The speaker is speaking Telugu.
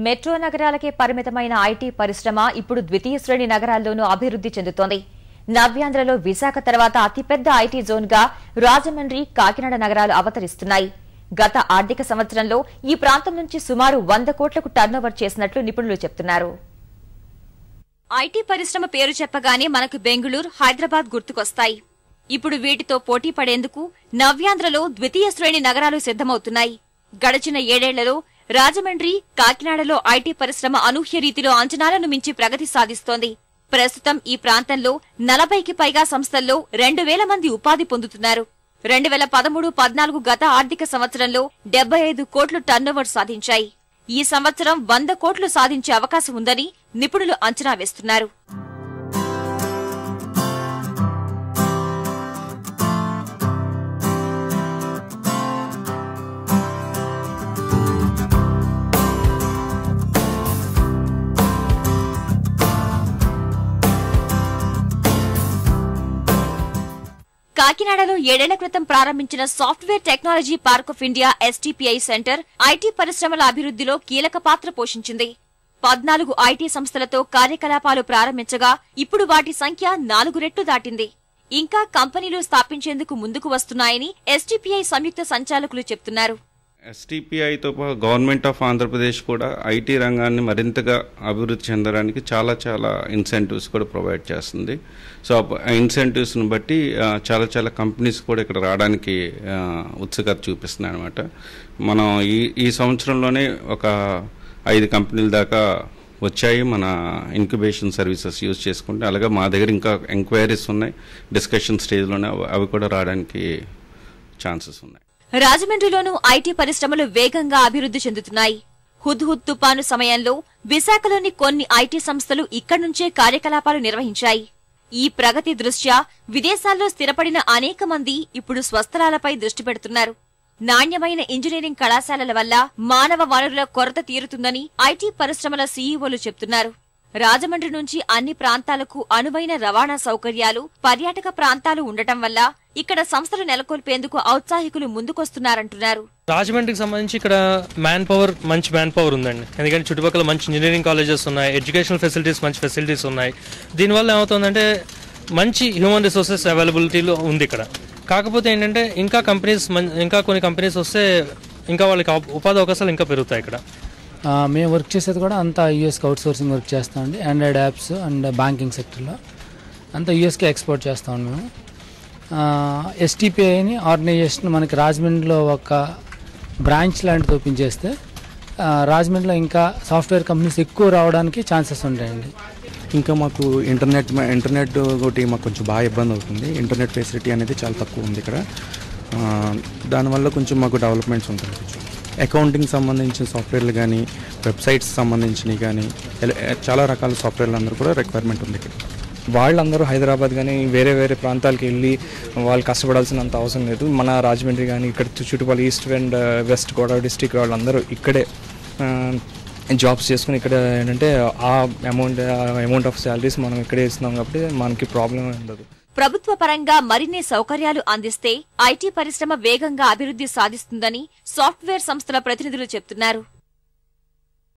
మెట్రో నగరాలకే పరిమితమైన ఐటీ పరిశ్రమ ఇప్పుడు ద్వితీయ శ్రేణి నగరాల్లోనూ అభివృద్ధి చెందుతోంది. నవ్యాంధ్రలో విశాఖ తర్వాత అతిపెద్ద ఐటీ జోన్గా రాజమండ్రి, కాకినాడ నగరాలు అవతరిస్తున్నాయి. గత ఆర్థిక సంవత్సరంలో ఈ ప్రాంతం నుంచి సుమారు 100 కోట్లకు టర్నోవర్ చేసినట్లు నిపుణులు చెబుతున్నారు. ఐటీ పరిశ్రమ పేరు చెప్పగానే మనకు బెంగళూరు, హైదరాబాద్ గుర్తుకొస్తాయి. ఇప్పుడు వీటితో పోటీ పడేందుకు నవ్యాంధ్రలో ద్వితీయ శ్రేణి నగరాలు సిద్ధమవుతున్నాయి. గడిచిన 7 ఏళ్లలో రాజమండ్రి, కాకినాడలో ఐటీ పరిశ్రమ అనూహ్య రీతిలో అంచనాలను మించి ప్రగతి సాధిస్తోంది. ప్రస్తుతం ఈ ప్రాంతంలో 40కి పైగా సంస్థల్లో 2000 మంది ఉపాధి పొందుతున్నారు. 2013-14 గత ఆర్థిక సంవత్సరంలో 75 కోట్లు టర్నోవర్ సాధించాయి. ఈ సంవత్సరం 100 కోట్లు సాధించే అవకాశం ఉందని నిపుణులు అంచనా వేస్తున్నారు. కాకినాడలో 7 ఏళ్ల క్రితం ప్రారంభించిన software technology park of India STPI centre IT పరిశ్రమల అభివృద్ధిలో కీలక పాత్ర పోషించింది. 14 ఐటీ సంస్థలతో కార్యకలాపాలు ప్రారంభించగా ఇప్పుడు వాటి సంఖ్య 4 రెట్లు దాటింది. ఇంకా కంపెనీలు స్థాపించేందుకు ముందుకు వస్తున్నాయని STPI సంయుక్త సంచాలకులు చెబుతున్నారు. STPIతో గవర్నమెంట్ ఆఫ్ ఆంధ్రప్రదేశ్ కూడా ఐటీ రంగాన్ని మరింతగా అభివృద్ధి చెందడానికి చాలా ఇన్సెంటివ్స్ కూడా ప్రొవైడ్ చేస్తుంది. సో ఆ ఇన్సెంటివ్స్ని బట్టి చాలా కంపెనీస్ కూడా ఇక్కడ రావడానికి ఉత్సుకత చూపిస్తున్నాయి అనమాట. మనం ఈ సంవత్సరంలోనే ఒక 5 కంపెనీల దాకా వచ్చాయి మన ఇంక్యుబేషన్ సర్వీసెస్ యూజ్ చేసుకుంటే. అలాగే మా దగ్గర ఇంకా ఎంక్వైరీస్ ఉన్నాయి, డిస్కషన్ స్టేజ్లోనే, అవి కూడా రావడానికి ఛాన్సెస్ ఉన్నాయి. రాజమండ్రిలోనూ ఐటీ పరిశ్రమలు వేగంగా అభివృద్ధి చెందుతున్నాయి. హుద్హుద్ తుపాను సమయంలో విశాఖలోని కొన్ని ఐటీ సంస్థలు ఇక్కడి నుంచే కార్యకలాపాలు నిర్వహించాయి. ఈ ప్రగతి దృష్ట్యా విదేశాల్లో స్థిరపడిన అనేక మంది ఇప్పుడు స్వస్థలాలపై దృష్టి పెడుతున్నారు. నాణ్యమైన ఇంజనీరింగ్ కళాశాలల వల్ల మానవ వనరుల కొరత తీరుతుందని ఐటీ పరిశ్రమల సీఈఓలు చెబుతున్నారు. రాజమండ్రి నుంచి అన్ని ప్రాంతాలకు అనువైన రవాణా సౌకర్యాలు, పర్యాటక ప్రాంతాలు ఉండటం వల్ల ఇక్కడ సంస్థలు నెలకొల్పేందుకు ఔత్సాహికులు ముందుకొస్తున్నారంటున్నారు. రాజమండ్రికి సంబంధించి ఇక్కడ మంచి మ్యాన్ పవర్ ఉందండి. ఎందుకంటే చుట్టుపక్కల మంచి ఇంజనీరింగ్ కాలేజెస్ ఉన్నాయి, ఎడ్యుకేషనల్ ఫెసిలిటీస్, మంచి ఫెసిలిటీస్ ఉన్నాయి. దీనివల్ల ఏమవుతుందంటే మంచి హ్యూమన్ రిసోర్సెస్ అవైలబిలిటీలో ఉంది ఇక్కడ. కాకపోతే ఏంటంటే ఇంకా కొన్ని కంపెనీస్ వస్తే ఇంకా వాళ్ళకి ఉపాధి అవకాశాలు ఇంకా పెరుగుతాయి ఇక్కడ. మేము వర్క్ చేసేది కూడా అంతా యూఎస్కి అవుట్ సోర్సింగ్ వర్క్ చేస్తామండి. ఆండ్రాయిడ్ యాప్స్ అండ్ బ్యాంకింగ్ సెక్టర్లో అంతా యూఎస్కి ఎక్స్పోర్ట్ చేస్తామండి మేము. STPIని ఆర్గనైజేషన్ మనకి రాజమండ్రిలో ఒక బ్రాంచ్ లాంటిది ఓపెన్ చేస్తే రాజమండ్రిలో ఇంకా సాఫ్ట్వేర్ కంపెనీస్ ఎక్కువ రావడానికి ఛాన్సెస్ ఉంటాయండి. ఇంకా మాకు ఇంటర్నెట్ ఒకటి మాకు కొంచెం బాగా ఇబ్బంది అవుతుంది. ఇంటర్నెట్ ఫెసిలిటీ అనేది చాలా తక్కువ ఉంది ఇక్కడ. దానివల్ల కొంచెం మాకు డెవలప్మెంట్స్ ఉంటాయి. అకౌంటింగ్ సంబంధించిన సాఫ్ట్వేర్లు కానీ, వెబ్సైట్స్ సంబంధించినవి కానీ, చాలా రకాల సాఫ్ట్వేర్లు అందరూ కూడా రిక్వైర్మెంట్ ఉంది ఇక్కడ. వాళ్ళందరూ హైదరాబాద్ కానీ వేరే ప్రాంతాలకు వెళ్ళి వాళ్ళు కష్టపడాల్సినంత అవసరం లేదు. మన రాజమండ్రి కానీ ఇక్కడ చుట్టుపక్కల east and west Godavari district వాళ్ళందరూ ఇక్కడే జాబ్స్ చేసుకుని ఇక్కడ ఏంటంటే ఆ అమౌంట్ ఆఫ్ శాలరీస్ మనం ఇక్కడే ఇస్తున్నాం కాబట్టి మనకి ప్రాబ్లం ఉండదు. ప్రభుత్వ పరంగా మరిన్ని సౌకర్యాలు అందిస్తే ఐటీ పరిశ్రమ వేగంగా అభివృద్ధి సాధిస్తుందని సాఫ్ట్వేర్ సంస్థల ప్రతినిధులు చెబుతున్నారు.